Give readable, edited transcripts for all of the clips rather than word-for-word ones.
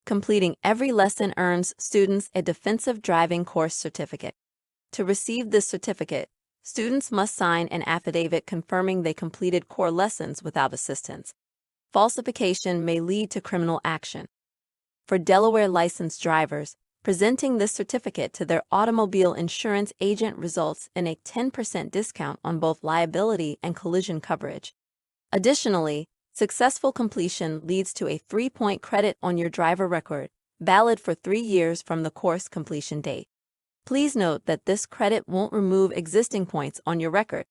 Completing every lesson earns students a defensive driving course certificate. To receive this certificate, students must sign an affidavit confirming they completed core lessons without assistance. Falsification may lead to criminal action. For Delaware licensed drivers, presenting this certificate to their automobile insurance agent results in a 10% discount on both liability and collision coverage. Additionally, successful completion leads to a 3-point credit on your driver record, valid for 3 years from the course completion date. Please note that this credit won't remove existing points on your record.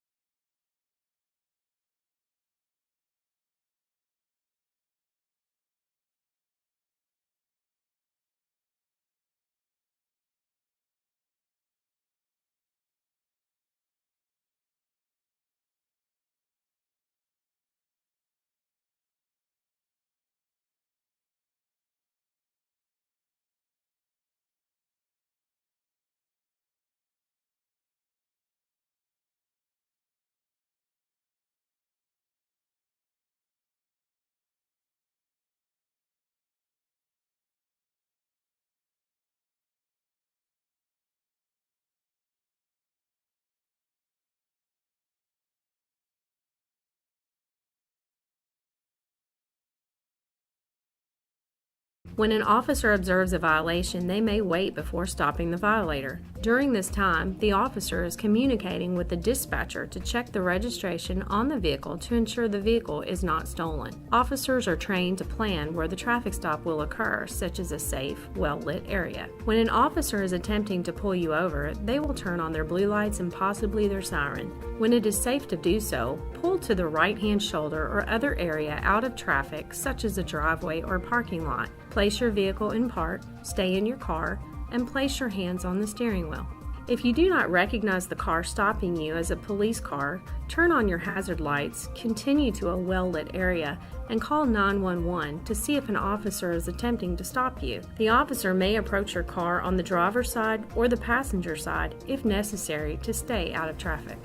When an officer observes a violation, they may wait before stopping the violator. During this time, the officer is communicating with the dispatcher to check the registration on the vehicle to ensure the vehicle is not stolen. Officers are trained to plan where the traffic stop will occur, such as a safe, well-lit area. When an officer is attempting to pull you over, they will turn on their blue lights and possibly their siren. When it is safe to do so, pull to the right-hand shoulder or other area out of traffic, such as a driveway or parking lot. Place your vehicle in park, stay in your car, and place your hands on the steering wheel. If you do not recognize the car stopping you as a police car, turn on your hazard lights, continue to a well-lit area, and call 911 to see if an officer is attempting to stop you. The officer may approach your car on the driver's side or the passenger side if necessary to stay out of traffic.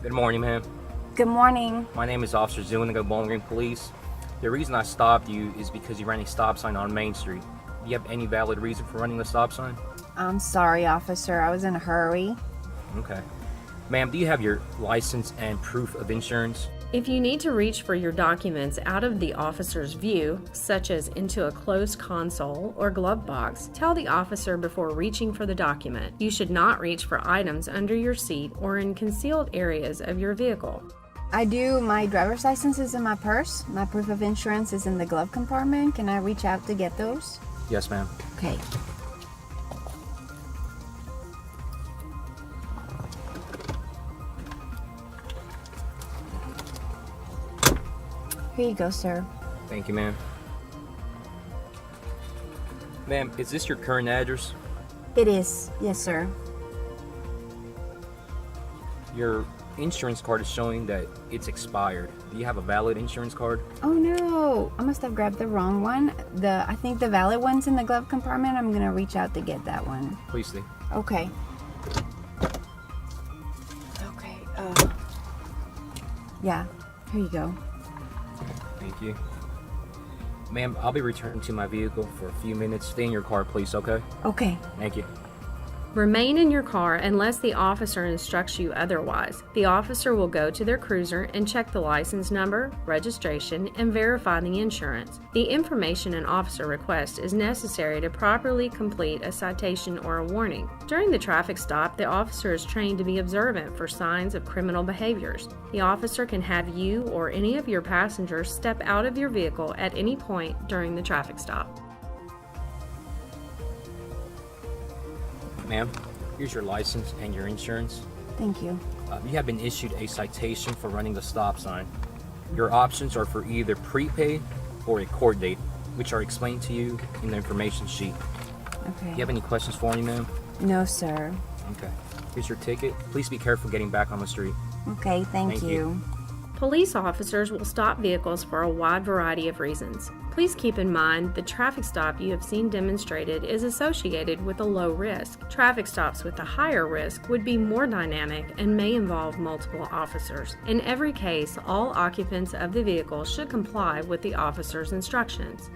Good morning, ma'am. Good morning. My name is Officer Zuniga, Bowling Green Police. The reason I stopped you is because you ran a stop sign on Main Street. Do you have any valid reason for running the stop sign? I'm sorry, officer. I was in a hurry. Okay. Ma'am, do you have your license and proof of insurance? If you need to reach for your documents out of the officer's view, such as into a closed console or glove box, tell the officer before reaching for the document. You should not reach for items under your seat or in concealed areas of your vehicle. I do. My driver's license is in my purse. My proof of insurance is in the glove compartment. Can I reach out to get those? Yes, ma'am. Okay. Here you go, sir. Thank you, ma'am. Ma'am, is this your current address? It is. Yes, sir. Your insurance card is showing that it's expired. Do you have a valid insurance card? Oh no, I must have grabbed the wrong one. I think the valid one's in the glove compartment. I'm gonna reach out to get that one. Please stay. Okay. Okay. Yeah. Here you go. Thank you. Ma'am, I'll be returning to my vehicle for a few minutes. Stay in your car, please, okay? Okay. Thank you. Remain in your car unless the officer instructs you otherwise. The officer will go to their cruiser and check the license number, registration, and verify the insurance. The information an officer requests is necessary to properly complete a citation or a warning. During the traffic stop, the officer is trained to be observant for signs of criminal behaviors. The officer can have you or any of your passengers step out of your vehicle at any point during the traffic stop. Ma'am, here's your license and your insurance. Thank you. You have been issued a citation for running the stop sign. Your options are for either prepay or a court date, which are explained to you in the information sheet. Okay. Do you have any questions for me, ma'am? No, sir. Okay. Here's your ticket. Please be careful getting back on the street. Okay, thank you. Police officers will stop vehicles for a wide variety of reasons. Please keep in mind the traffic stop you have seen demonstrated is associated with a low risk. Traffic stops with a higher risk would be more dynamic and may involve multiple officers. In every case, all occupants of the vehicle should comply with the officer's instructions.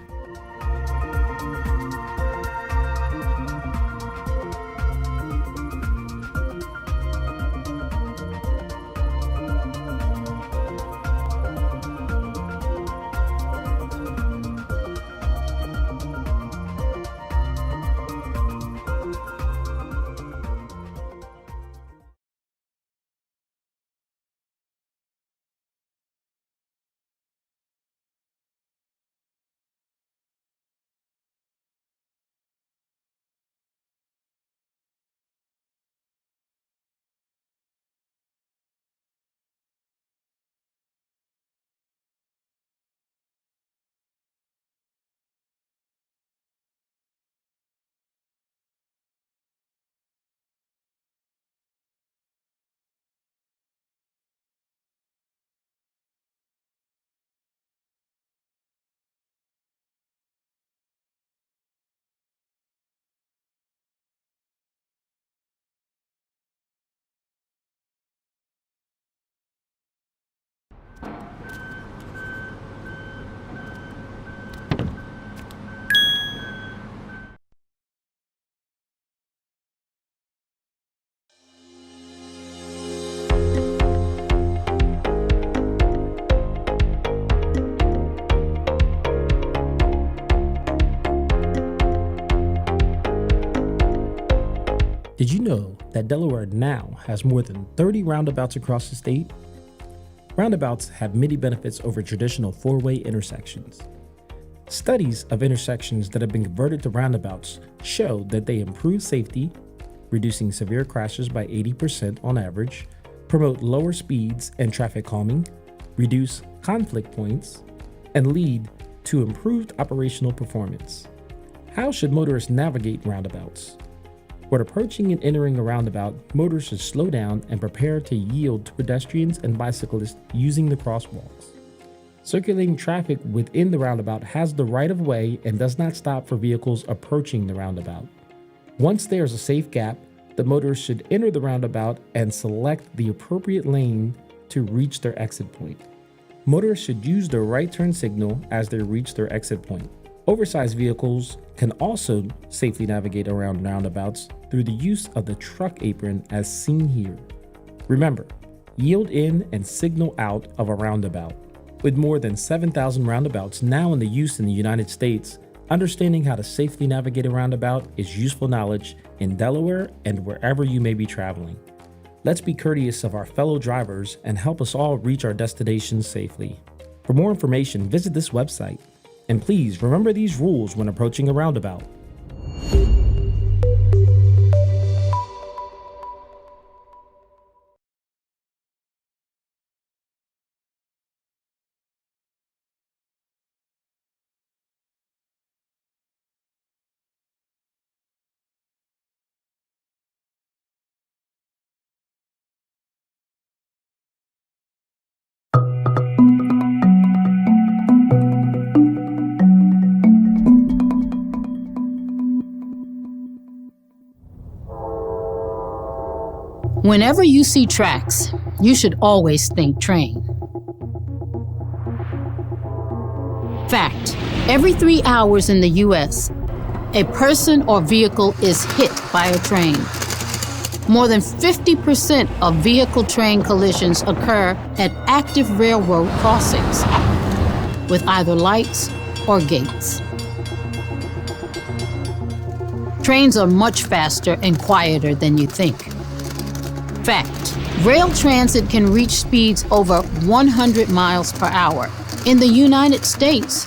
Did you know that Delaware now has more than 30 roundabouts across the state? Roundabouts have many benefits over traditional four-way intersections. Studies of intersections that have been converted to roundabouts show that they improve safety, reducing severe crashes by 80% on average, promote lower speeds and traffic calming, reduce conflict points, and lead to improved operational performance. How should motorists navigate roundabouts? When approaching and entering a roundabout, motorists should slow down and prepare to yield to pedestrians and bicyclists using the crosswalks. Circulating traffic within the roundabout has the right of way and does not stop for vehicles approaching the roundabout. Once there is a safe gap, the motorist should enter the roundabout and select the appropriate lane to reach their exit point. Motorists should use their right turn signal as they reach their exit point. Oversized vehicles can also safely navigate around roundabouts through the use of the truck apron as seen here. Remember, yield in and signal out of a roundabout. With more than 7,000 roundabouts now in the use in the United States, understanding how to safely navigate a roundabout is useful knowledge in Delaware and wherever you may be traveling. Let's be courteous of our fellow drivers and help us all reach our destinations safely. For more information, visit this website. And please remember these rules when approaching a roundabout. Whenever you see tracks, you should always think train. Fact: every 3 hours in the US, a person or vehicle is hit by a train. More than 50% of vehicle-train collisions occur at active railroad crossings with either lights or gates. Trains are much faster and quieter than you think. Fact: rail transit can reach speeds over 100 miles per hour. In the United States,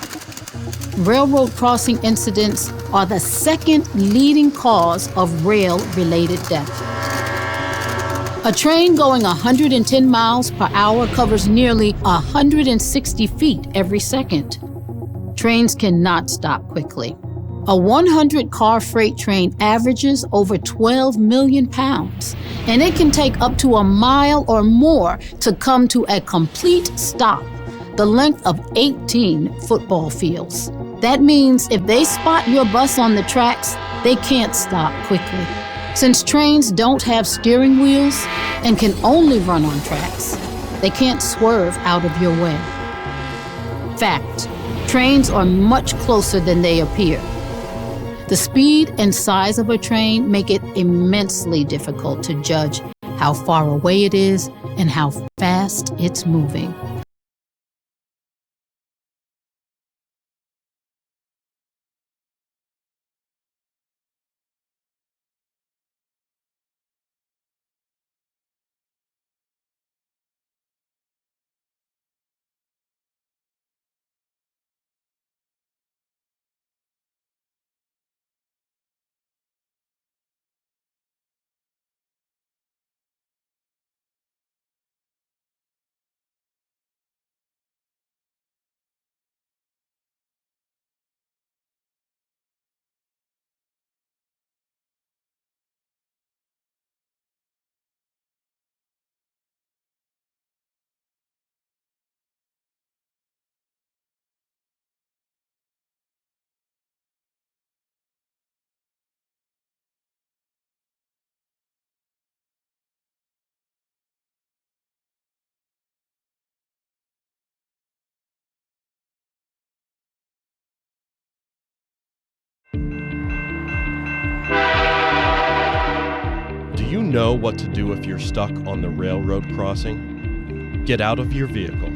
railroad crossing incidents are the second leading cause of rail-related death. A train going 110 miles per hour covers nearly 160 feet every second. Trains cannot stop quickly. A 100-car freight train averages over 12 million pounds, and it can take up to a mile or more to come to a complete stop, the length of 18 football fields. That means if they spot your bus on the tracks, they can't stop quickly. Since trains don't have steering wheels and can only run on tracks, they can't swerve out of your way. Fact: trains are much closer than they appear. The speed and size of a train make it immensely difficult to judge how far away it is and how fast it's moving. Do you know what to do if you're stuck on the railroad crossing? Get out of your vehicle.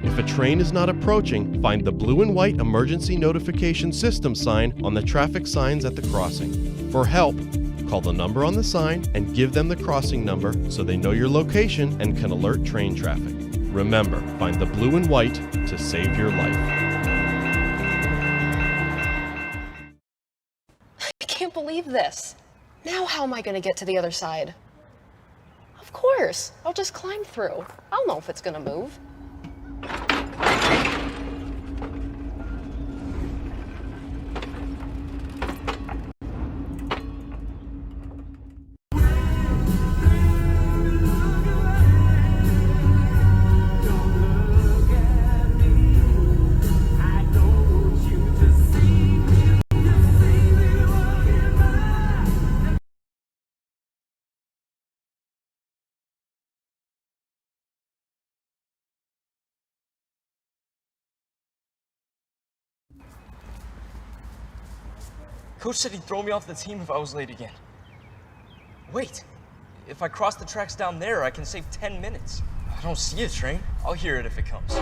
If a train is not approaching, find the blue and white emergency notification system sign on the traffic signs at the crossing. For help, Call the number on the sign and give them the crossing number so they know your location and can alert train traffic. Remember, find the blue and white to save your life. I can't believe this. Now how am I going to get to the other side? Of course, I'll just climb through. I'll know if it's going to move. Coach said he'd throw me off the team if I was late again. Wait, if I cross the tracks down there, I can save 10 minutes. I don't see a train. I'll hear it if it comes.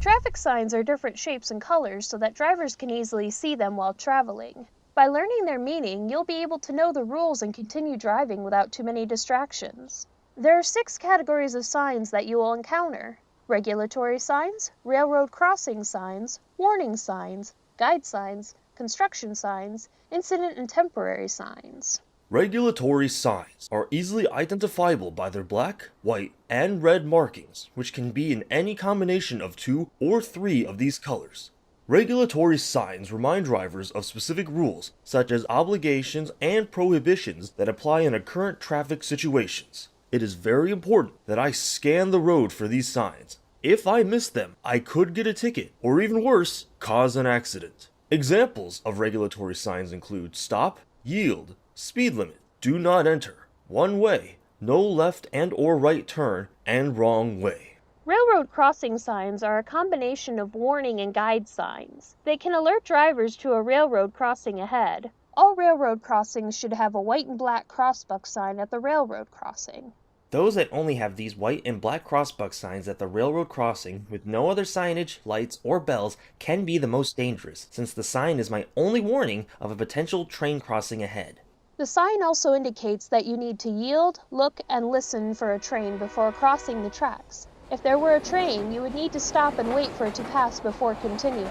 Traffic signs are different shapes and colors so that drivers can easily see them while traveling. By learning their meaning, you'll be able to know the rules and continue driving without too many distractions. There are 6 categories of signs that you will encounter: regulatory signs, railroad crossing signs, warning signs, guide signs, construction signs, incident and temporary signs. Regulatory signs are easily identifiable by their black, white, and red markings, which can be in any combination of 2 or 3 of these colors. Regulatory signs remind drivers of specific rules, such as obligations and prohibitions that apply in a current traffic situations. It is very important that I scan the road for these signs. If I miss them, I could get a ticket, or even worse, cause an accident. Examples of regulatory signs include stop, yield, speed limit, do not enter, one way, no left and or right turn, and wrong way. Railroad crossing signs are a combination of warning and guide signs. They can alert drivers to a railroad crossing ahead. All railroad crossings should have a white and black crossbuck sign at the railroad crossing. Those that only have these white and black crossbuck signs at the railroad crossing with no other signage, lights, or bells can be the most dangerous, since the sign is my only warning of a potential train crossing ahead. The sign also indicates that you need to yield, look, and listen for a train before crossing the tracks. If there were a train, you would need to stop and wait for it to pass before continuing.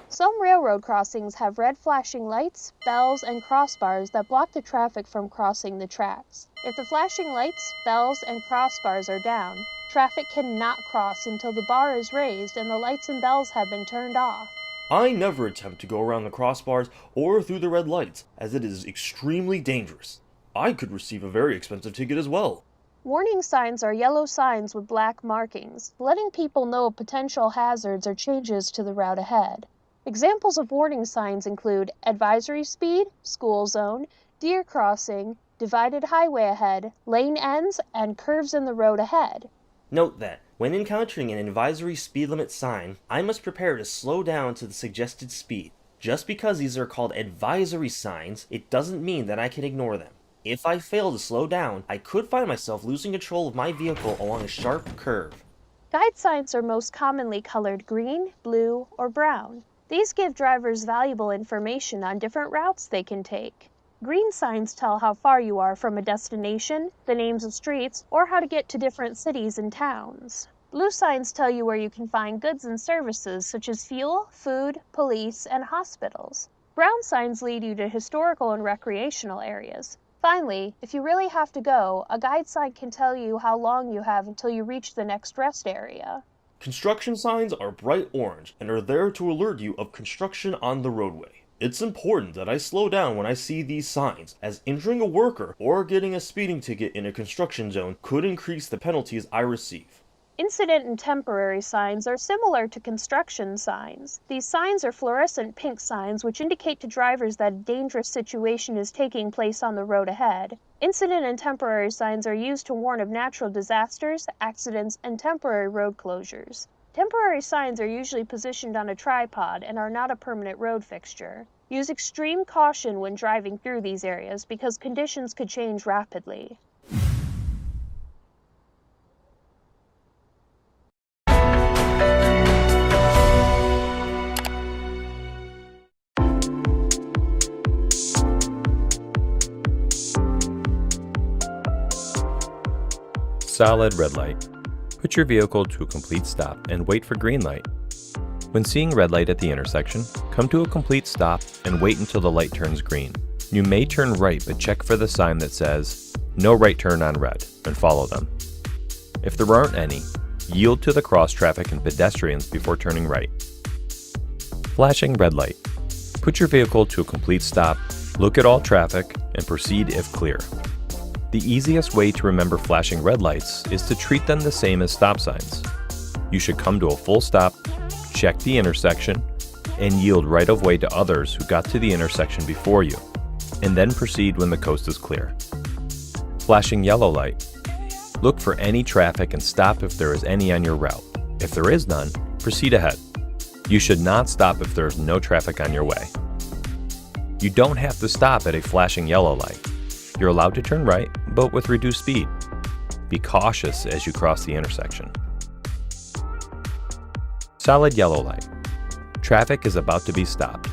Some railroad crossings have red flashing lights, bells, and crossbars that block the traffic from crossing the tracks. If the flashing lights, bells, and crossbars are down, traffic cannot cross until the bar is raised and the lights and bells have been turned off. I never attempt to go around the crossbars or through the red lights, as it is extremely dangerous. I could receive a very expensive ticket as well. Warning signs are yellow signs with black markings, letting people know of potential hazards or changes to the route ahead. Examples of warning signs include advisory speed, school zone, deer crossing, divided highway ahead, lane ends, and curves in the road ahead. Note that, when encountering an advisory speed limit sign, I must prepare to slow down to the suggested speed. Just because these are called advisory signs, it doesn't mean that I can ignore them. If I fail to slow down, I could find myself losing control of my vehicle along a sharp curve. Guide signs are most commonly colored green, blue, or brown. These give drivers valuable information on different routes they can take. Green signs tell how far you are from a destination, the names of streets, or how to get to different cities and towns. Blue signs tell you where you can find goods and services such as fuel, food, police, and hospitals. Brown signs lead you to historical and recreational areas. Finally, if you really have to go, a guide sign can tell you how long you have until you reach the next rest area. Construction signs are bright orange and are there to alert you of construction on the roadway. It's important that I slow down when I see these signs, as injuring a worker or getting a speeding ticket in a construction zone could increase the penalties I receive. Incident and temporary signs are similar to construction signs. These signs are fluorescent pink signs which indicate to drivers that a dangerous situation is taking place on the road ahead. Incident and temporary signs are used to warn of natural disasters, accidents, and temporary road closures. Temporary signs are usually positioned on a tripod and are not a permanent road fixture. Use extreme caution when driving through these areas because conditions could change rapidly. Solid red light. Put your vehicle to a complete stop and wait for green light. When seeing red light at the intersection, come to a complete stop and wait until the light turns green. You may turn right, but check for the sign that says, "No right turn on red," and follow them. If there aren't any, yield to the cross traffic and pedestrians before turning right. Flashing red light. Put your vehicle to a complete stop, look at all traffic, and proceed if clear. The easiest way to remember flashing red lights is to treat them the same as stop signs. You should come to a full stop, check the intersection, and yield right of way to others who got to the intersection before you, and then proceed when the coast is clear. Flashing yellow light. Look for any traffic and stop if there is any on your route. If there is none, proceed ahead. You should not stop if there is no traffic on your way. You don't have to stop at a flashing yellow light. You're allowed to turn right, but with reduced speed. Be cautious as you cross the intersection. Solid yellow light. Traffic is about to be stopped.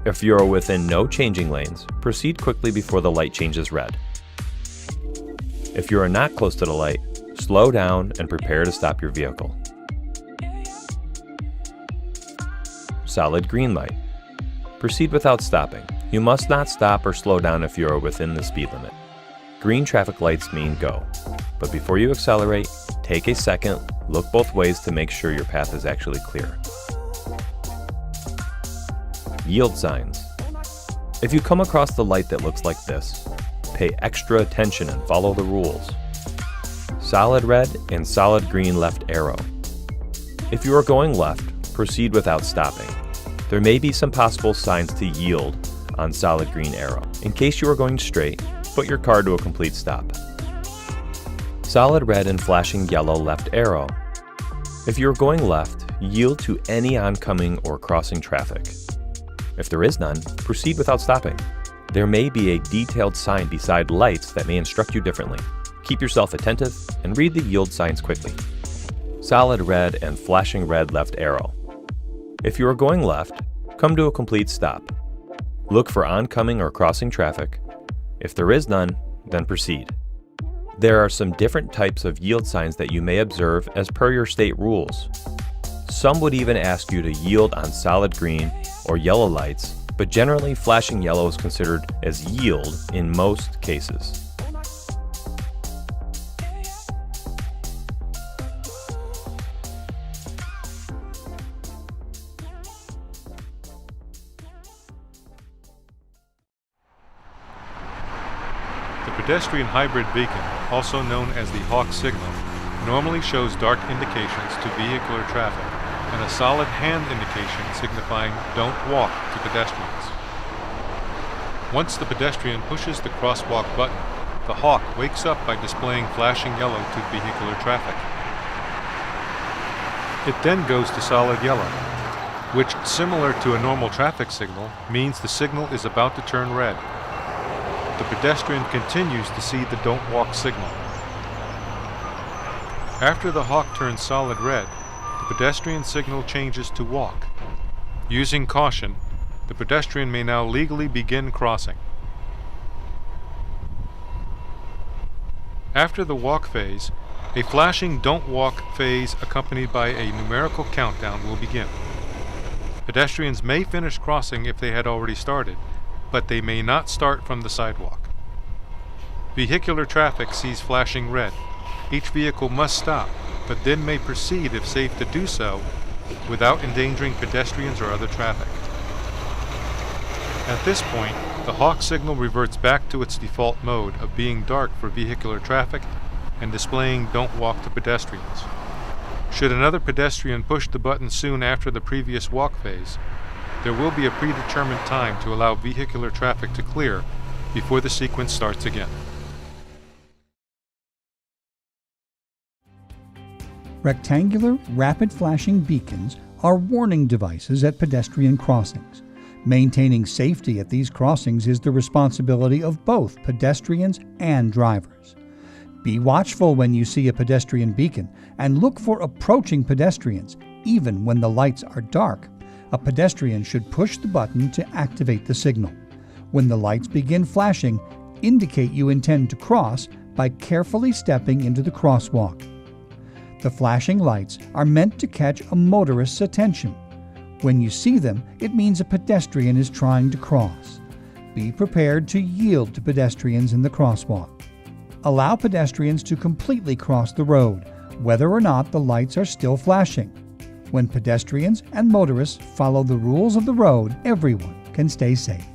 If you are within no changing lanes, proceed quickly before the light changes red. If you are not close to the light, slow down and prepare to stop your vehicle. Solid green light. Proceed without stopping. You must not stop or slow down if you are within the speed limit. Green traffic lights mean go, but before you accelerate, take a second, look both ways to make sure your path is actually clear. Yield signs. If you come across the light that looks like this, pay extra attention and follow the rules. Solid red and solid green left arrow. If you are going left, proceed without stopping. There may be some possible signs to yield on solid green arrow. In case you are going straight, put your car to a complete stop. Solid red and flashing yellow left arrow. If you are going left, yield to any oncoming or crossing traffic. If there is none, proceed without stopping. There may be a detailed sign beside lights that may instruct you differently. Keep yourself attentive and read the yield signs quickly. Solid red and flashing red left arrow. If you are going left, come to a complete stop. Look for oncoming or crossing traffic. If there is none, then proceed. There are some different types of yield signs that you may observe as per your state rules. Some would even ask you to yield on solid green or yellow lights, but generally flashing yellow is considered as yield in most cases. The pedestrian hybrid beacon, also known as the Hawk signal, normally shows dark indications to vehicular traffic and a solid hand indication signifying "don't walk" to pedestrians. Once the pedestrian pushes the crosswalk button, the Hawk wakes up by displaying flashing yellow to vehicular traffic. It then goes to solid yellow, which, similar to a normal traffic signal, means the signal is about to turn red. The pedestrian continues to see the "don't walk" signal. After the Hawk turns solid red, the pedestrian signal changes to walk. Using caution, the pedestrian may now legally begin crossing. After the walk phase, a flashing "don't walk" phase accompanied by a numerical countdown will begin. Pedestrians may finish crossing if they had already started, but they may not start from the sidewalk. Vehicular traffic sees flashing red. Each vehicle must stop, but then may proceed if safe to do so without endangering pedestrians or other traffic. At this point, the Hawk signal reverts back to its default mode of being dark for vehicular traffic and displaying "don't walk" to pedestrians. Should another pedestrian push the button soon after the previous walk phase, there will be a predetermined time to allow vehicular traffic to clear before the sequence starts again. Rectangular, rapid flashing beacons are warning devices at pedestrian crossings. Maintaining safety at these crossings is the responsibility of both pedestrians and drivers. Be watchful when you see a pedestrian beacon and look for approaching pedestrians, even when the lights are dark. A pedestrian should push the button to activate the signal. When the lights begin flashing, indicate you intend to cross by carefully stepping into the crosswalk. The flashing lights are meant to catch a motorist's attention. When you see them, it means a pedestrian is trying to cross. Be prepared to yield to pedestrians in the crosswalk. Allow pedestrians to completely cross the road, whether or not the lights are still flashing. When pedestrians and motorists follow the rules of the road, everyone can stay safe.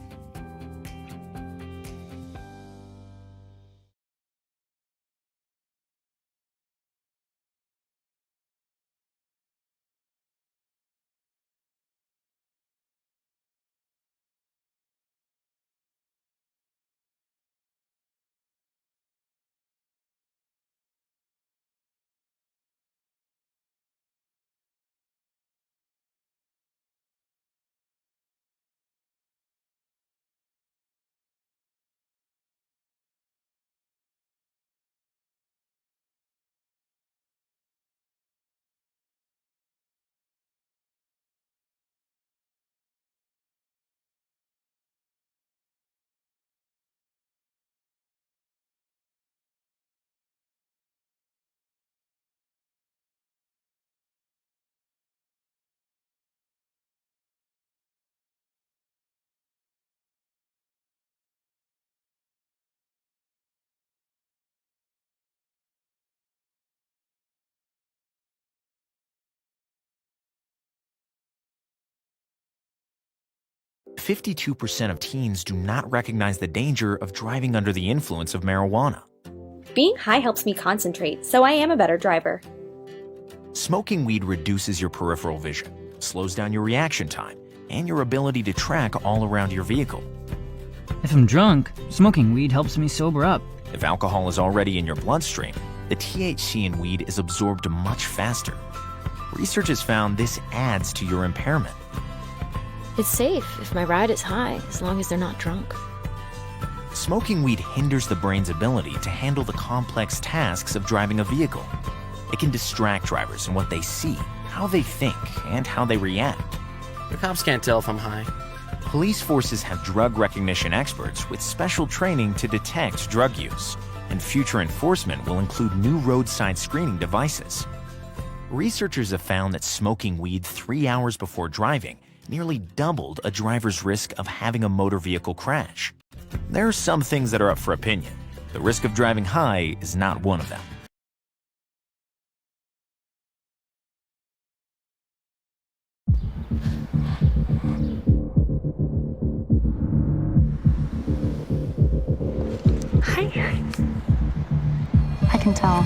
"52% of teens do not recognize the danger of driving under the influence of marijuana. Being high helps me concentrate, so I am a better driver. Smoking weed reduces your peripheral vision, slows down your reaction time, and your ability to track all around your vehicle. If I'm drunk, smoking weed helps me sober up. If alcohol is already in your bloodstream, the THC in weed is absorbed much faster. Research has found this adds to your impairment. It's safe if my ride is high, as long as they're not drunk. Smoking weed hinders the brain's ability to handle the complex tasks of driving a vehicle. It can distract drivers in what they see, how they think, and how they react. The cops can't tell if I'm high. Police forces have drug recognition experts with special training to detect drug use, and future enforcement will include new roadside screening devices. Researchers have found that smoking weed 3 hours before driving nearly doubled a driver's risk of having a motor vehicle crash. There are some things that are up for opinion. The risk of driving high is not one of them. Hi. I can tell.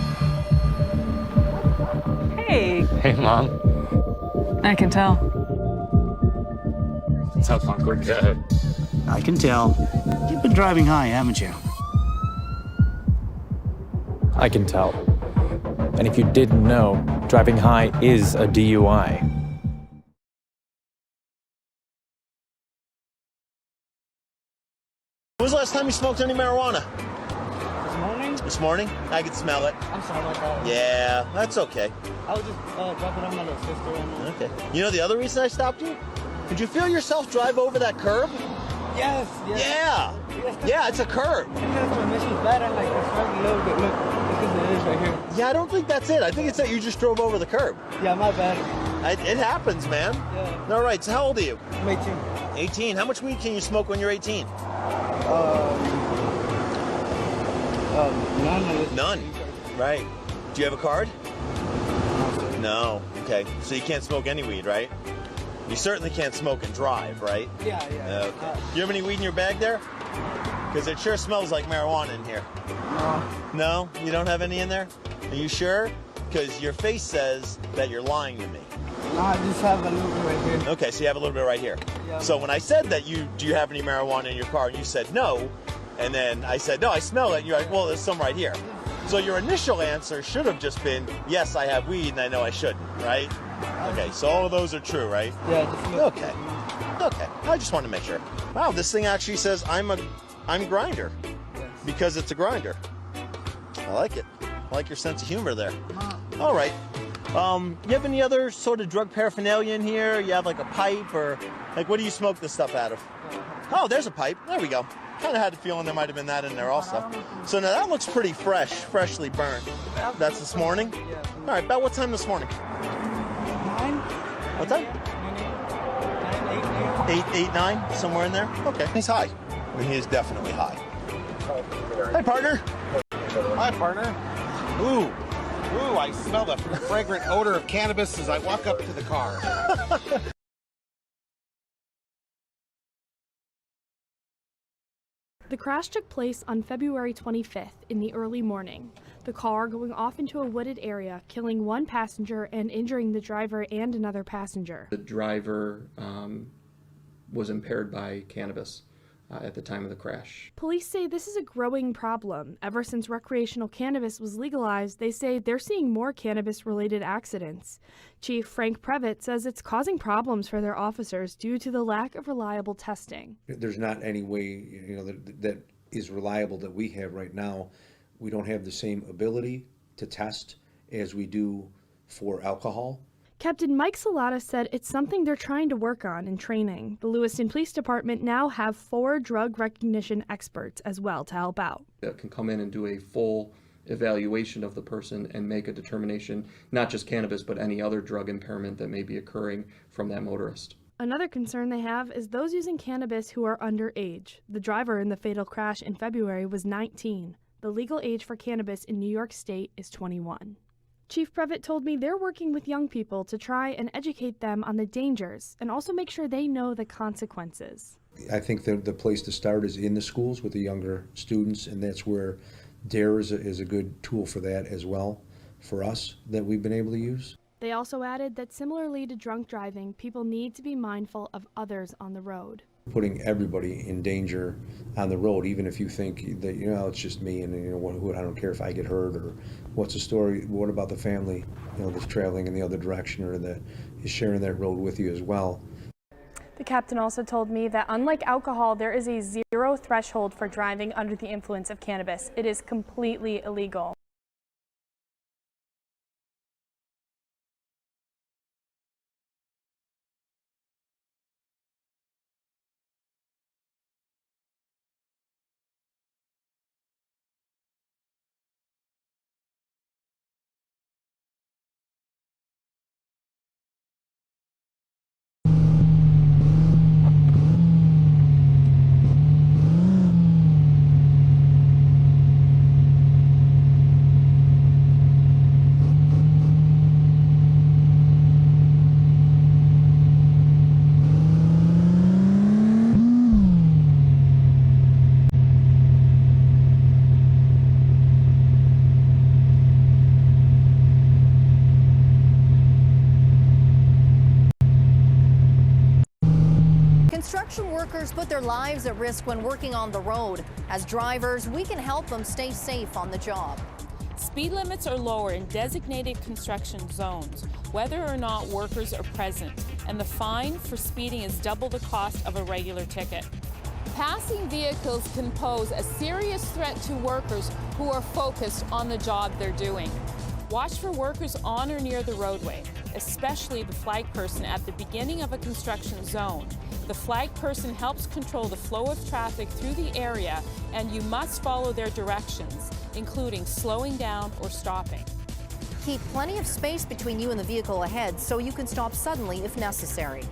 Hey. Hey, Mom. I can tell. It's how Concord go. I can tell. You've been driving high, haven't you? I can tell. And if you didn't know, driving high is a DUI. When was the last time you smoked any marijuana? This morning? This morning? I could smell it. I'm sorry about that. Yeah, that's okay. I was just dropping off my little sister. Okay. You know the other reason I stopped you? Could you feel yourself drive over that curb? Yes, yes. Yeah. Yeah, it's a curb. I think the transmission's bad. I'm like, I struck a little bit. Look, this is it is right here. Yeah, I don't think that's it. I think it's that you just drove over the curb. Yeah, my bad. It happens, man. Yeah. All right, so how old are you? I'm 18. 18. How much weed can you smoke when you're 18? None. None. Right. Do you have a card? No. Okay. So you can't smoke any weed, right? You certainly can't smoke and drive, right? Yeah. Okay. You have any weed in your bag there? Because it sure smells like marijuana in here. No. No? You don't have any in there? Are you sure? Because your face says that you're lying to me. No, I just have a little bit right here. Okay, so you have a little bit right here. Yeah. So when I said that do you have any marijuana in your car? And you said no. And then I said, no, I smell it. And you're like, well, there's some right here. So your initial answer should have just been, yes, I have weed and I know I shouldn't, right? Okay, so all of those are true, right? Yeah. Okay. Okay, I just wanted to make sure. Wow, this thing actually says I'm grinder because it's a grinder. I like it. I like your sense of humor there. All right. You have any other sort of drug paraphernalia in here? You have like a pipe or like what do you smoke this stuff out of? Oh, there's a pipe. There we go. Kind of had a feeling there might have been that in there also. So now that looks pretty fresh, freshly burned. That's this morning? All right, about what time this morning? 9. What time? 8, 9, somewhere in there? Okay. He's high. I mean, he is definitely high. Hi, partner. Hi, partner. Ooh, I smell the fragrant odor of cannabis as I walk up to the car. The crash took place on February 25th in the early morning. The car going off into a wooded area, killing one passenger and injuring the driver and another passenger. The driver was impaired by cannabis at the time of the crash. Police say this is a growing problem. Ever since recreational cannabis was legalized, they say they're seeing more cannabis-related accidents. Chief Frank Previtt says it's causing problems for their officers due to the lack of reliable testing. There's not any way, that is reliable that we have right now. We don't have the same ability to test as we do for alcohol. Captain Mike Salata said it's something they're trying to work on in training. The Lewiston Police Department now have 4 drug recognition experts as well to help out. That can come in and do a full evaluation of the person and make a determination, not just cannabis, but any other drug impairment that may be occurring from that motorist. Another concern they have is those using cannabis who are underage. The driver in the fatal crash in February was 19. The legal age for cannabis in New York State is 21. Chief Previtt told me they're working with young people to try and educate them on the dangers and also make sure they know the consequences. I think the place to start is in the schools with the younger students, and that's where DARE is a good tool for that as well, for us, that we've been able to use. They also added that similarly to drunk driving, people need to be mindful of others on the road. Putting everybody in danger on the road, even if you think that, it's just me and, I don't care if I get hurt or what's the story, what about the family, that's traveling in the other direction or that is sharing that road with you as well. The captain also told me that unlike alcohol, there is a 0 threshold for driving under the influence of cannabis. It is completely illegal. Construction workers put their lives at risk when working on the road. As drivers, we can help them stay safe on the job. Speed limits are lower in designated construction zones, whether or not workers are present, and the fine for speeding is double the cost of a regular ticket. Passing vehicles can pose a serious threat to workers who are focused on the job they're doing. Watch for workers on or near the roadway, especially the flag person at the beginning of a construction zone. The flag person helps control the flow of traffic through the area, and you must follow their directions, including slowing down or stopping. Keep plenty of space between you and the vehicle ahead so you can stop suddenly if necessary.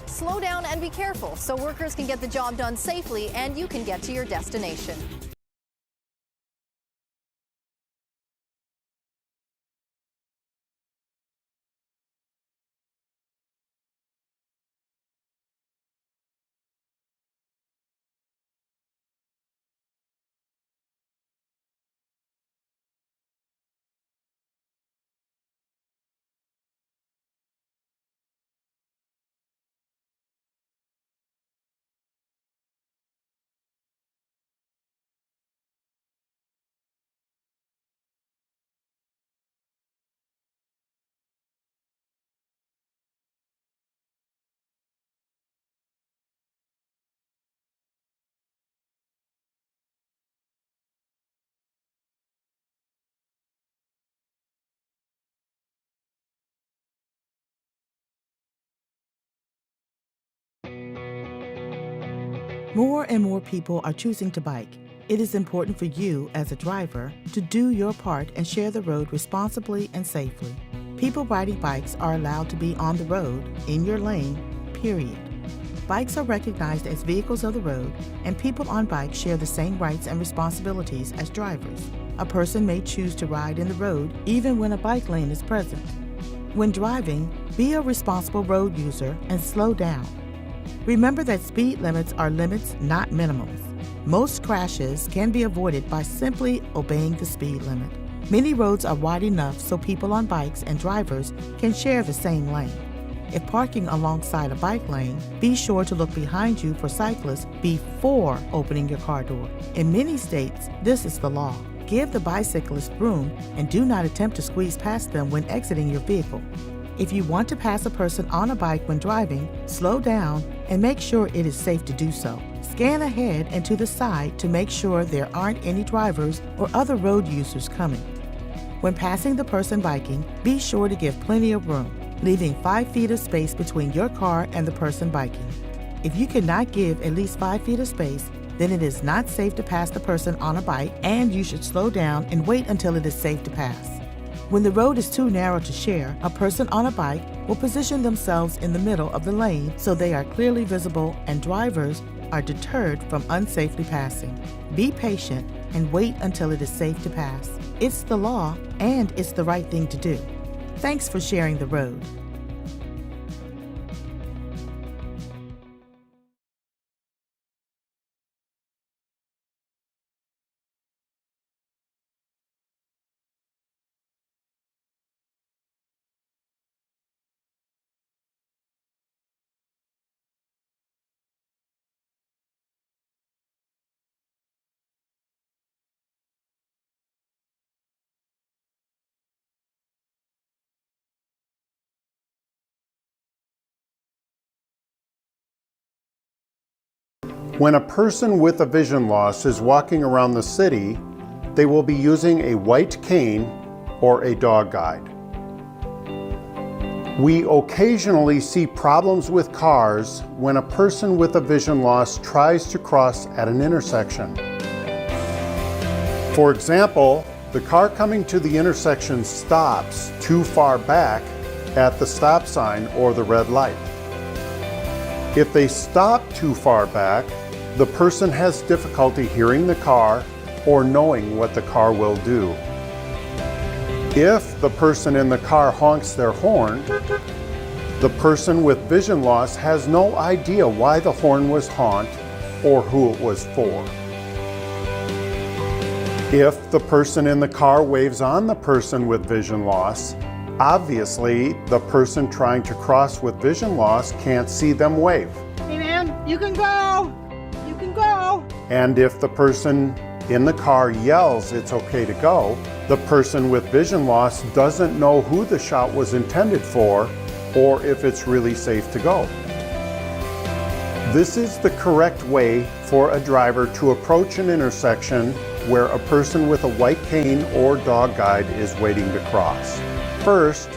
Slow down and be careful so workers can get the job done safely and you can get to your destination. More and more people are choosing to bike. It is important for you, as a driver, to do your part and share the road responsibly and safely. People riding bikes are allowed to be on the road, in your lane, period. Bikes are recognized as vehicles of the road, and people on bikes share the same rights and responsibilities as drivers. A person may choose to ride in the road even when a bike lane is present. When driving, be a responsible road user and slow down. Remember that speed limits are limits, not minimums. Most crashes can be avoided by simply obeying the speed limit. Many roads are wide enough so people on bikes and drivers can share the same lane. If parking alongside a bike lane, be sure to look behind you for cyclists before opening your car door. In many states, this is the law. Give the bicyclist room and do not attempt to squeeze past them when exiting your vehicle. If you want to pass a person on a bike when driving, slow down and make sure it is safe to do so. Scan ahead and to the side to make sure there aren't any drivers or other road users coming. When passing the person biking, be sure to give plenty of room, leaving 5 feet of space between your car and the person biking. If you cannot give at least 5 feet of space, then it is not safe to pass the person on a bike, and you should slow down and wait until it is safe to pass. When the road is too narrow to share, a person on a bike will position themselves in the middle of the lane so they are clearly visible and drivers are deterred from unsafely passing. Be patient and wait until it is safe to pass. It's the law, and it's the right thing to do. Thanks for sharing the road. When a person with a vision loss is walking around the city, they will be using a white cane or a dog guide. We occasionally see problems with cars when a person with a vision loss tries to cross at an intersection. For example, the car coming to the intersection stops too far back at the stop sign or the red light. If they stop too far back, the person has difficulty hearing the car or knowing what the car will do. If the person in the car honks their horn, the person with vision loss has no idea why the horn was honked or who it was for. If the person in the car waves on the person with vision loss, obviously the person trying to cross with vision loss can't see them wave. Hey man, you can go! You can go! And if the person in the car yells it's okay to go, the person with vision loss doesn't know who the shout was intended for or if it's really safe to go. This is the correct way for a driver to approach an intersection where a person with a white cane or dog guide is waiting to cross. First,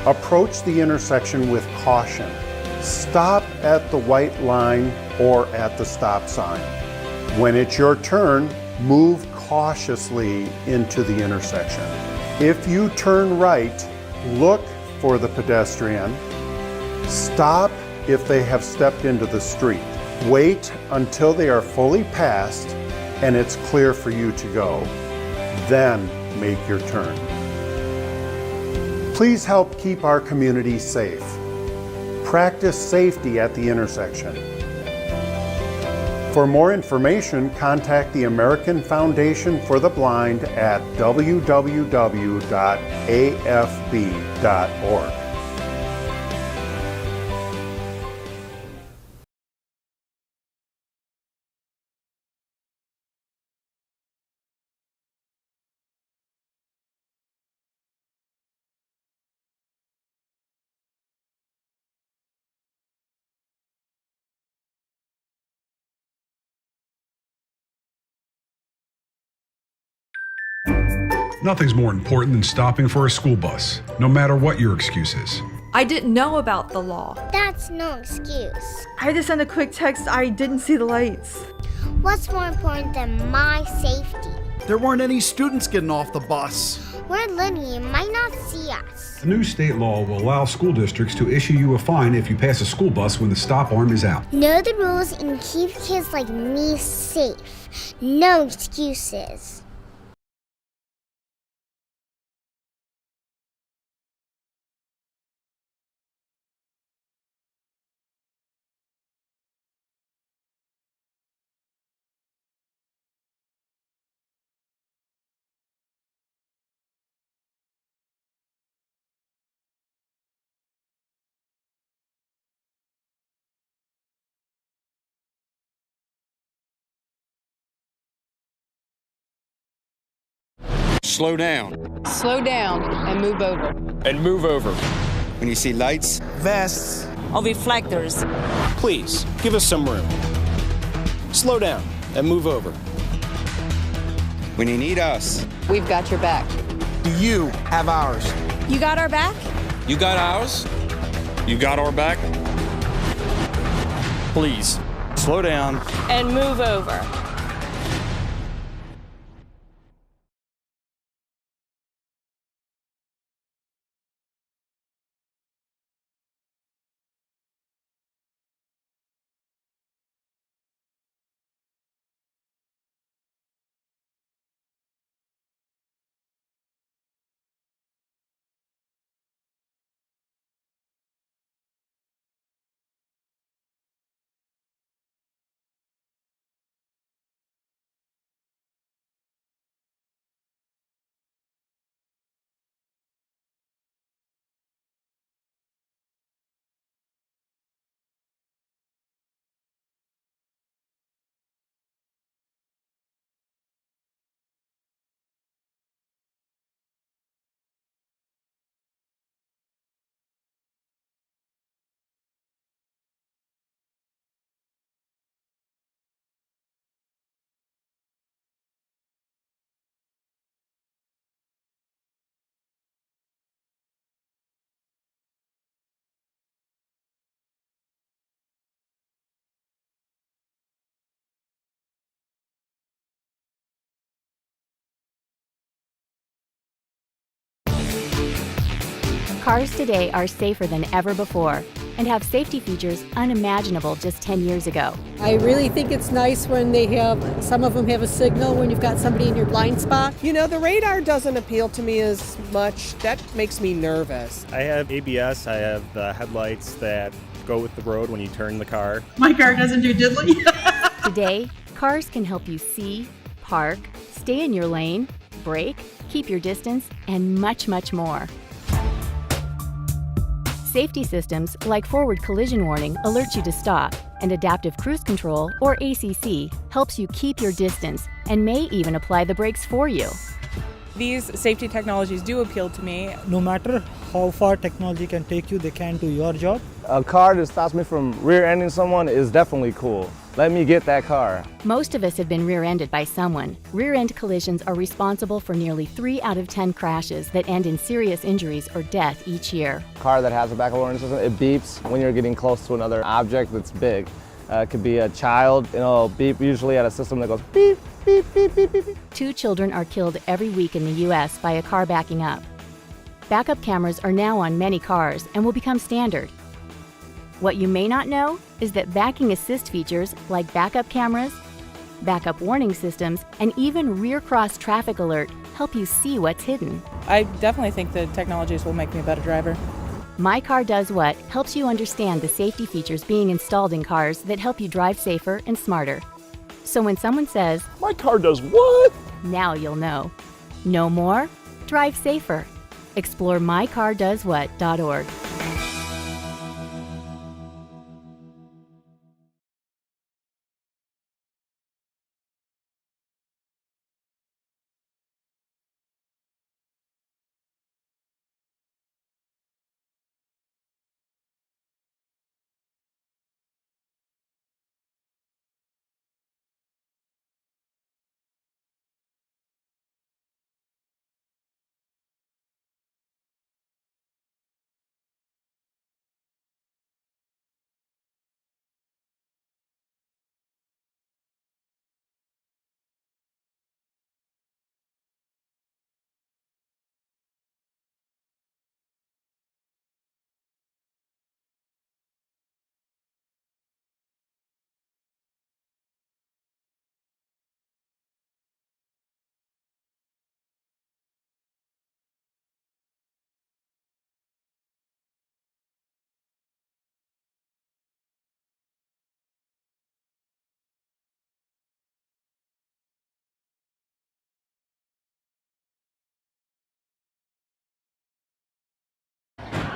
approach the intersection with caution. Stop at the white line or at the stop sign. When it's your turn, move cautiously into the intersection. If you turn right, look for the pedestrian. Stop if they have stepped into the street. Wait until they are fully passed and it's clear for you to go. Then make your turn. Please help keep our community safe. Practice safety at the intersection. For more information, contact the American Foundation for the Blind at www.afb.org. Nothing's more important than stopping for a school bus, no matter what your excuse is. I didn't know about the law. That's no excuse. I had to send a quick text. I didn't see the lights. What's more important than my safety? There weren't any students getting off the bus. We're little, you might not see us. A new state law will allow school districts to issue you a fine if you pass a school bus when the stop arm is out. Know the rules and keep kids like me safe. No excuses. Slow down. Slow down and move over. And move over. When you see lights, Vests. Or reflectors. please give us some room. Slow down and move over. When you need us, We've got your back. Do you have ours? You got our back? you got ours. You got our back. Please slow down. And move over. Cars today are safer than ever before and have safety features unimaginable just 10 years ago. I really think it's nice when some of them have a signal when you've got somebody in your blind spot. You know, the radar doesn't appeal to me as much. That makes me nervous. I have ABS, I have the headlights that go with the road when you turn the car. My car doesn't do diddly. Today, cars can help you see, park, stay in your lane, brake, keep your distance, and much, much more. Safety systems like forward collision warning alert you to stop, and adaptive cruise control, or ACC, helps you keep your distance and may even apply the brakes for you. These safety technologies do appeal to me. No matter how far technology can take you, they can do your job. A car that stops me from rear-ending someone is definitely cool. Let me get that car. Most of us have been rear-ended by someone. Rear-end collisions are responsible for nearly 3 out of 10 crashes that end in serious injuries or death each year. A car that has a backup warning system, it beeps when you're getting close to another object that's big. It could be a child, it'll beep usually at a system that goes beep, beep, beep, beep, beep, beep. 2 children are killed every week in the U.S. by a car backing up. Backup cameras are now on many cars and will become standard. What you may not know is that backing assist features like backup cameras, backup warning systems, and even rear cross traffic alert help you see what's hidden. I definitely think the technologies will make me a better driver. My Car Does What helps you understand the safety features being installed in cars that help you drive safer and smarter. So when someone says, "My car does what?" now you'll know. Know more? Drive safer. Explore mycardoeswhat.org.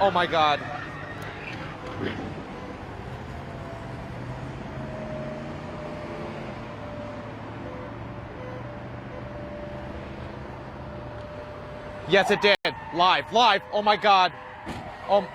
Oh my God. Yes, it did. Live. Oh my God. Oh.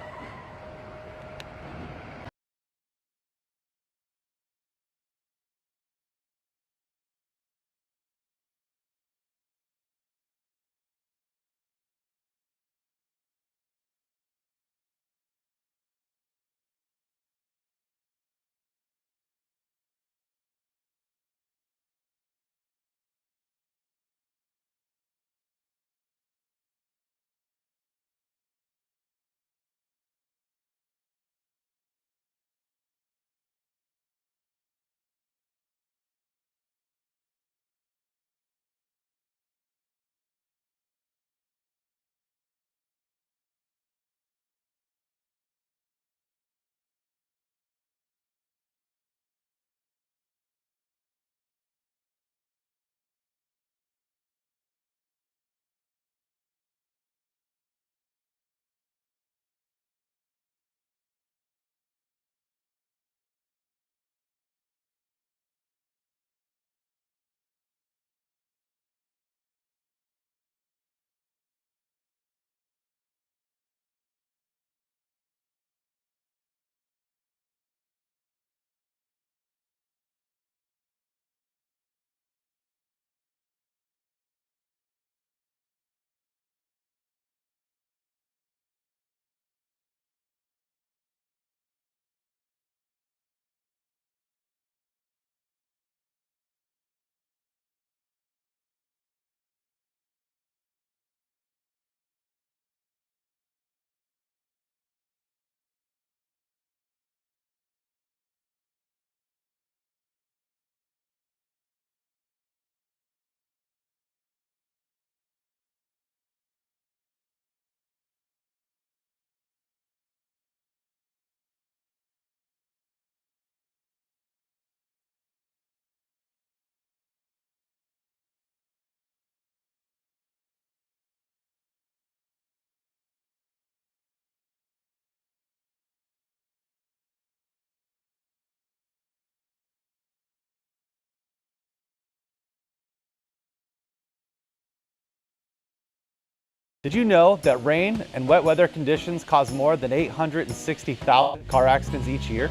Did you know that rain and wet weather conditions cause more than 860,000 car accidents each year?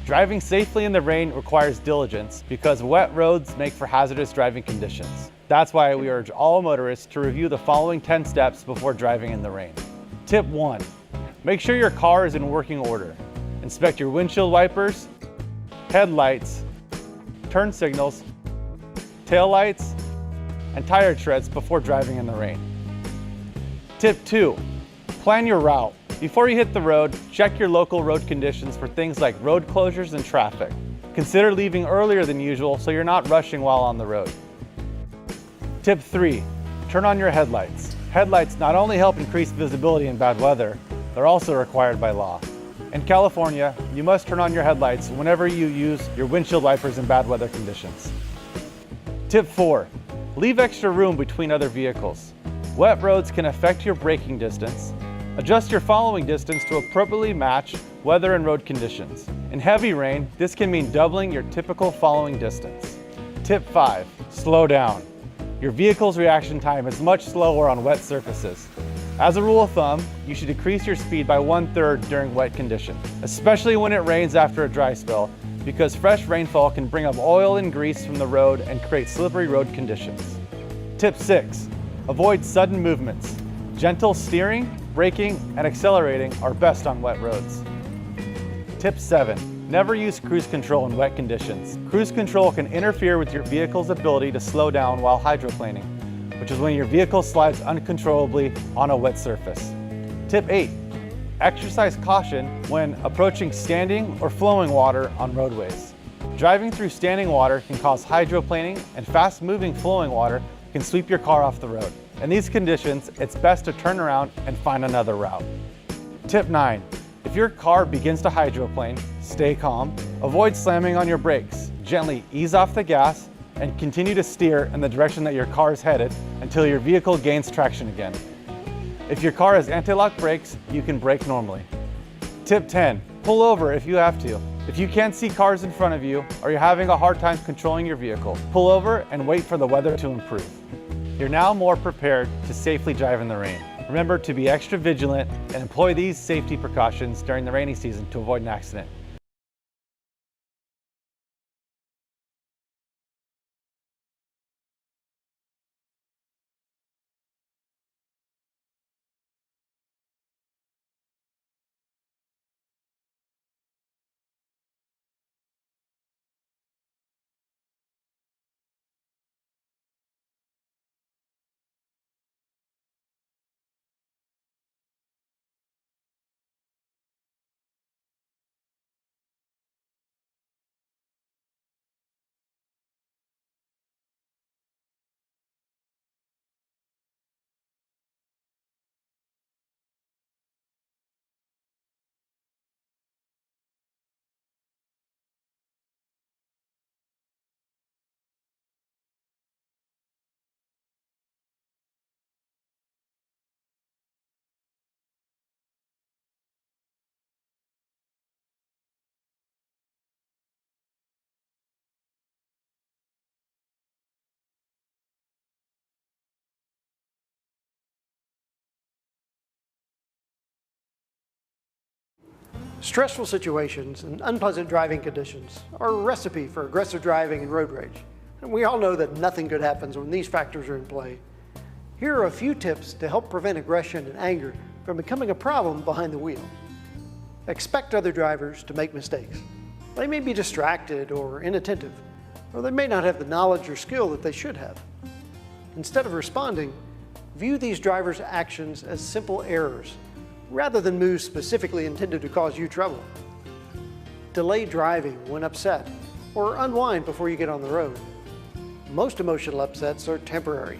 Driving safely in the rain requires diligence because wet roads make for hazardous driving conditions. That's why we urge all motorists to review the following 10 steps before driving in the rain. Tip 1. Make sure your car is in working order. Inspect your windshield wipers, headlights, turn signals, tail lights, and tire treads before driving in the rain. Tip 2, plan your route. Before you hit the road, check your local road conditions for things like road closures and traffic. Consider leaving earlier than usual so you're not rushing while on the road. Tip 3, turn on your headlights. Headlights not only help increase visibility in bad weather, they're also required by law. In California, you must turn on your headlights whenever you use your windshield wipers in bad weather conditions. Tip 4, leave extra room between other vehicles. Wet roads can affect your braking distance. Adjust your following distance to appropriately match weather and road conditions. In heavy rain, this can mean doubling your typical following distance. Tip 5, slow down. Your vehicle's reaction time is much slower on wet surfaces. As a rule of thumb, you should decrease your speed by 1/3 during wet conditions, especially when it rains after a dry spell, because fresh rainfall can bring up oil and grease from the road and create slippery road conditions. Tip 6, avoid sudden movements. Gentle steering, braking, and accelerating are best on wet roads. Tip 7, never use cruise control in wet conditions. Cruise control can interfere with your vehicle's ability to slow down while hydroplaning, which is when your vehicle slides uncontrollably on a wet surface. Tip 8, exercise caution when approaching standing or flowing water on roadways. Driving through standing water can cause hydroplaning, and fast-moving flowing water can sweep your car off the road. In these conditions, it's best to turn around and find another route. Tip 9, if your car begins to hydroplane, stay calm, avoid slamming on your brakes, gently ease off the gas, and continue to steer in the direction that your car is headed until your vehicle gains traction again. If your car has anti-lock brakes, you can brake normally. Tip 10, pull over if you have to. If you can't see cars in front of you or you're having a hard time controlling your vehicle, pull over and wait for the weather to improve. You're now more prepared to safely drive in the rain. Remember to be extra vigilant and employ these safety precautions during the rainy season to avoid an accident. Stressful situations and unpleasant driving conditions are a recipe for aggressive driving and road rage. And we all know that nothing good happens when these factors are in play. Here are a few tips to help prevent aggression and anger from becoming a problem behind the wheel. Expect other drivers to make mistakes. They may be distracted or inattentive, or they may not have the knowledge or skill that they should have. Instead of responding, view these drivers' actions as simple errors, rather than moves specifically intended to cause you trouble. Delay driving when upset, or unwind before you get on the road. Most emotional upsets are temporary.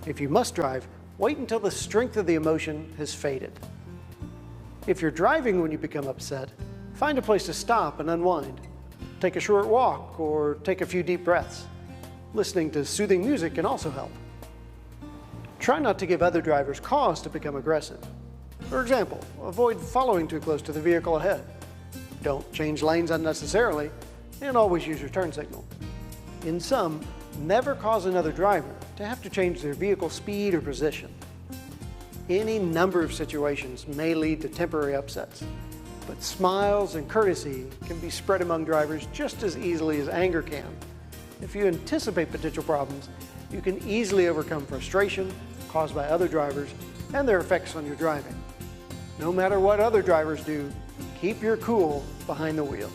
If you must drive, wait until the strength of the emotion has faded. If you're driving when you become upset, find a place to stop and unwind. Take a short walk or take a few deep breaths. Listening to soothing music can also help. Try not to give other drivers cause to become aggressive. For example, avoid following too close to the vehicle ahead. Don't change lanes unnecessarily, and always use your turn signal. In sum, never cause another driver to have to change their vehicle speed or position. Any number of situations may lead to temporary upsets, but smiles and courtesy can be spread among drivers just as easily as anger can. If you anticipate potential problems, you can easily overcome frustration caused by other drivers and their effects on your driving. No matter what other drivers do, keep your cool behind the wheel.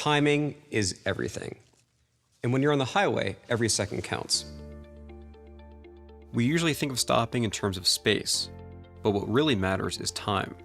Timing is everything. And when you're on the highway, every second counts. We usually think of stopping in terms of space, but what really matters is time.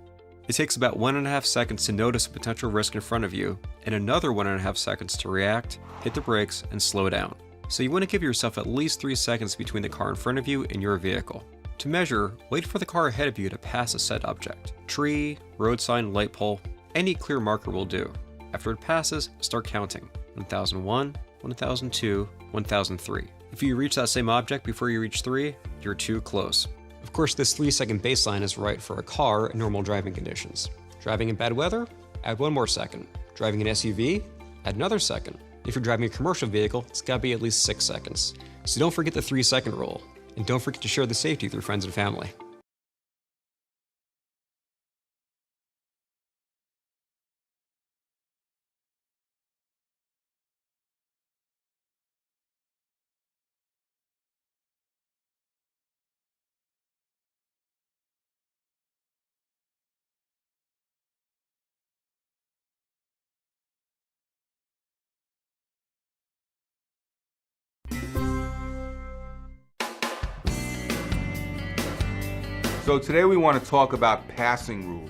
It takes about 1.5 seconds to notice a potential risk in front of you, and another 1.5 seconds to react, hit the brakes, and slow down. So you want to give yourself at least 3 seconds between the car in front of you and your vehicle. To measure, wait for the car ahead of you to pass a set object. Tree, road sign, light pole, any clear marker will do. After it passes, start counting. 1001, 1002, 1003. If you reach that same object before you reach 3, you're too close. Of course, this 3-second baseline is right for a car in normal driving conditions. Driving in bad weather? Add 1 more second. Driving an SUV? Add another second. If you're driving a commercial vehicle, it's gotta be at least 6 seconds. So don't forget the 3-second rule. And don't forget to share the safety with your friends and family. So today we want to talk about passing rules.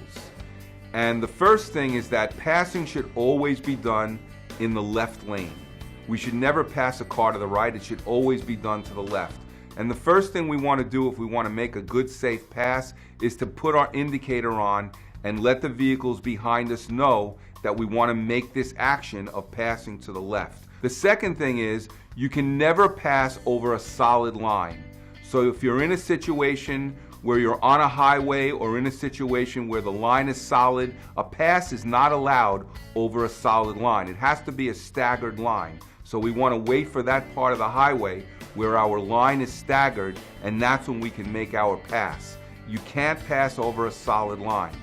And the first thing is that passing should always be done in the left lane. We should never pass a car to the right. It should always be done to the left. And the first thing we want to do if we want to make a good, safe pass is to put our indicator on and let the vehicles behind us know that we want to make this action of passing to the left. The second thing is you can never pass over a solid line. So if you're in a situation where you're on a highway or in a situation where the line is solid, a pass is not allowed over a solid line. It has to be a staggered line. So we want to wait for that part of the highway where our line is staggered, and that's when we can make our pass. You can't pass over a solid line.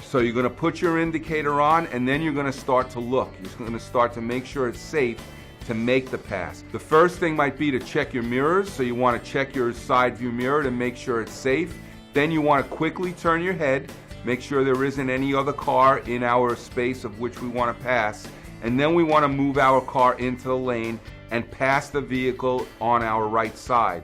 So you're going to put your indicator on, and then you're going to start to look. You're going to start to make sure it's safe to make the pass. The first thing might be to check your mirrors, so you want to check your side view mirror to make sure it's safe. Then you want to quickly turn your head, make sure there isn't any other car in our space of which we want to pass, and then we want to move our car into the lane and pass the vehicle on our right side.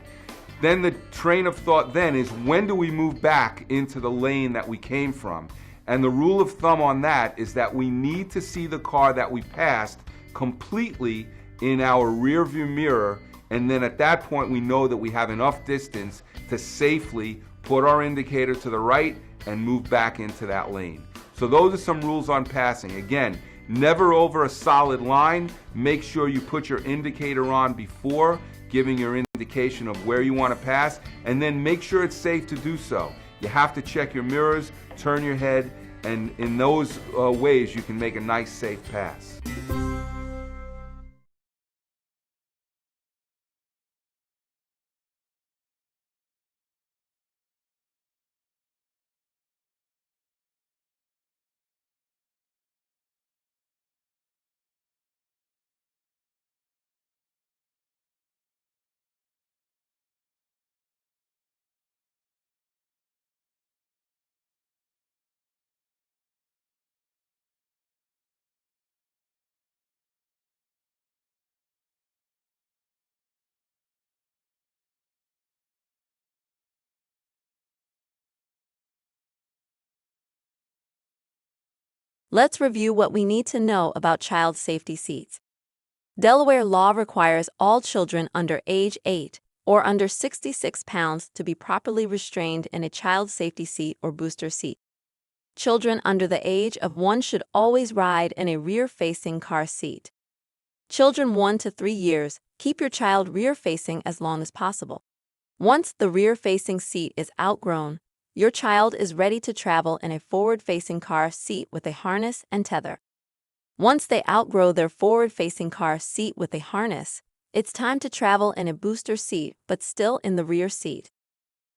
Then the train of thought then is, when do we move back into the lane that we came from? And the rule of thumb on that is that we need to see the car that we passed completely in our rear view mirror, and then at that point we know that we have enough distance to safely put our indicator to the right and move back into that lane. So those are some rules on passing. Again, never over a solid line. Make sure you put your indicator on before giving your indication of where you want to pass, and then make sure it's safe to do so. You have to check your mirrors, turn your head, and in those ways you can make a nice, safe pass. Let's review what we need to know about child safety seats. Delaware law requires all children under age 8 or under 66 pounds to be properly restrained in a child safety seat or booster seat. Children under the age of 1 should always ride in a rear-facing car seat. Children 1 to 3 years, keep your child rear-facing as long as possible. Once the rear-facing seat is outgrown, your child is ready to travel in a forward-facing car seat with a harness and tether. Once they outgrow their forward-facing car seat with a harness, it's time to travel in a booster seat but still in the rear seat.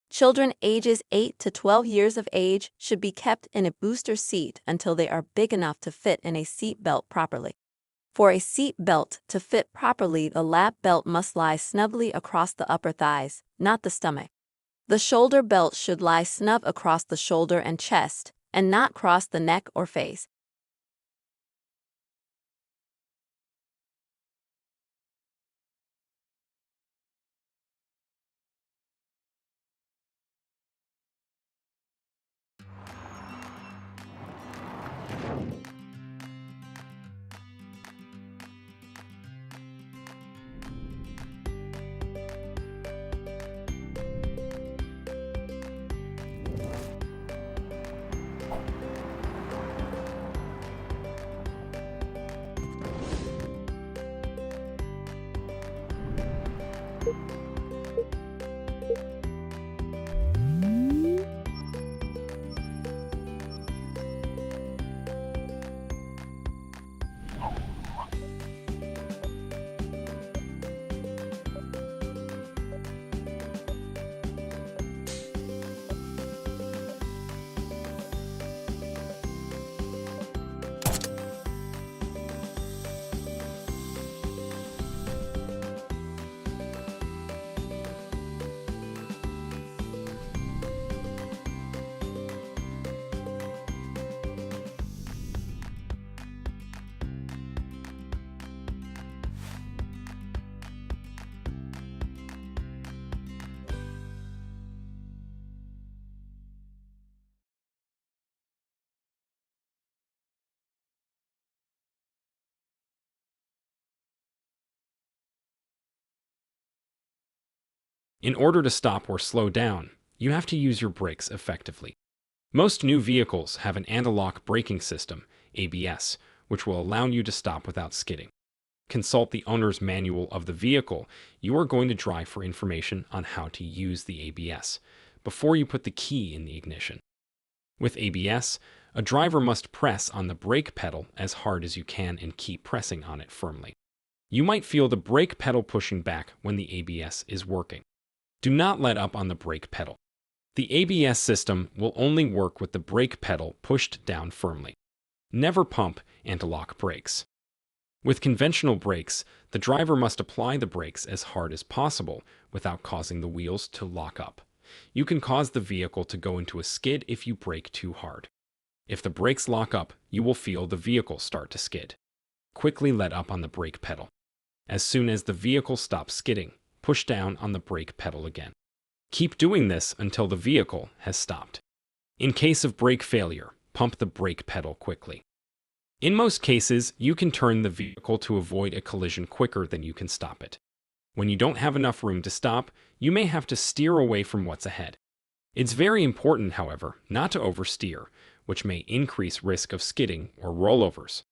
Children ages 8 to 12 years of age should be kept in a booster seat until they are big enough to fit in a seat belt properly. For a seat belt to fit properly, the lap belt must lie snugly across the upper thighs, not the stomach. The shoulder belt should lie snug across the shoulder and chest, and not cross the neck or face. In order to stop or slow down, you have to use your brakes effectively. Most new vehicles have an anti-lock braking system, ABS, which will allow you to stop without skidding. Consult the owner's manual of the vehicle you are going to drive for information on how to use the ABS before you put the key in the ignition. With ABS, a driver must press on the brake pedal as hard as you can and keep pressing on it firmly. You might feel the brake pedal pushing back when the ABS is working. Do not let up on the brake pedal. The ABS system will only work with the brake pedal pushed down firmly. Never pump anti-lock brakes. With conventional brakes, the driver must apply the brakes as hard as possible without causing the wheels to lock up. You can cause the vehicle to go into a skid if you brake too hard. If the brakes lock up, you will feel the vehicle start to skid. Quickly let up on the brake pedal. As soon as the vehicle stops skidding, push down on the brake pedal again. Keep doing this until the vehicle has stopped. In case of brake failure, pump the brake pedal quickly. In most cases, you can turn the vehicle to avoid a collision quicker than you can stop it. When you don't have enough room to stop, you may have to steer away from what's ahead. It's very important, however, not to oversteer, which may increase risk of skidding or rollovers.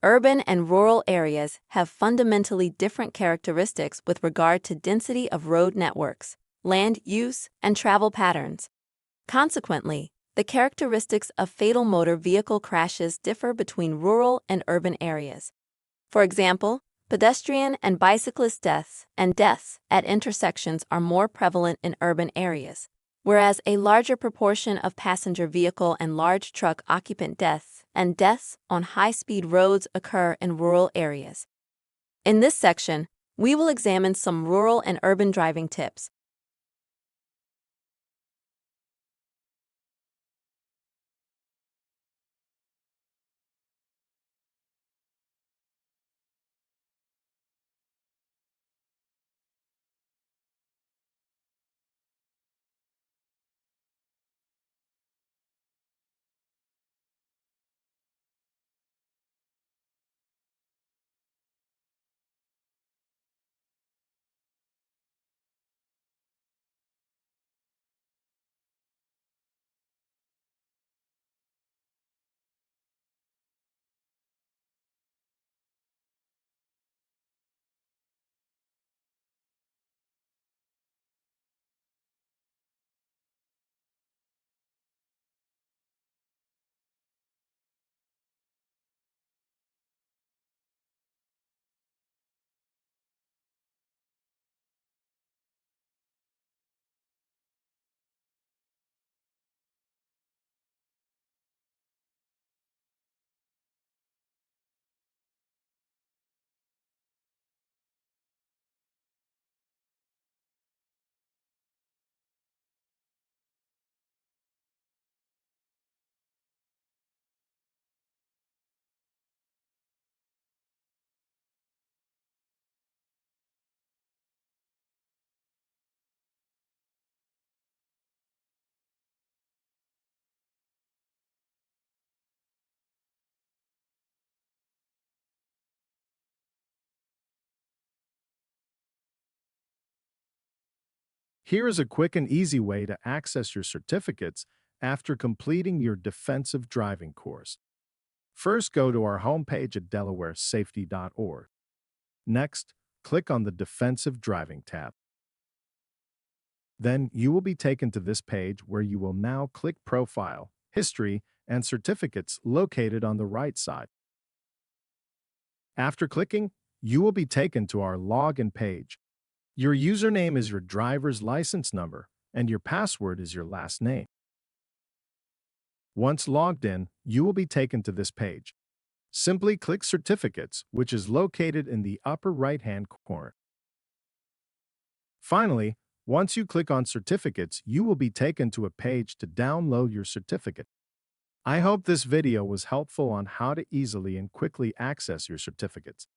urban and rural areas have fundamentally different characteristics with regard to density of road networks, land use, and travel patterns. Consequently, the characteristics of fatal motor vehicle crashes differ between rural and urban areas. For example, pedestrian and bicyclist deaths and deaths at intersections are more prevalent in urban areas, whereas a larger proportion of passenger vehicle and large truck occupant deaths and deaths on high-speed roads occur in rural areas. In this section, we will examine some rural and urban driving tips. Here is a quick and easy way to access your certificates after completing your defensive driving course. First, go to our homepage at delawaresafety.org. Next, click on the Defensive Driving tab. Then you will be taken to this page where you will now click Profile, History, and Certificates located on the right side. After clicking, you will be taken to our Login page. Your username is your driver's license number, and your password is your last name. Once logged in, you will be taken to this page. Simply click Certificates, which is located in the upper right-hand corner. Finally, once you click on Certificates, you will be taken to a page to download your certificate. I hope this video was helpful on how to easily and quickly access your certificates.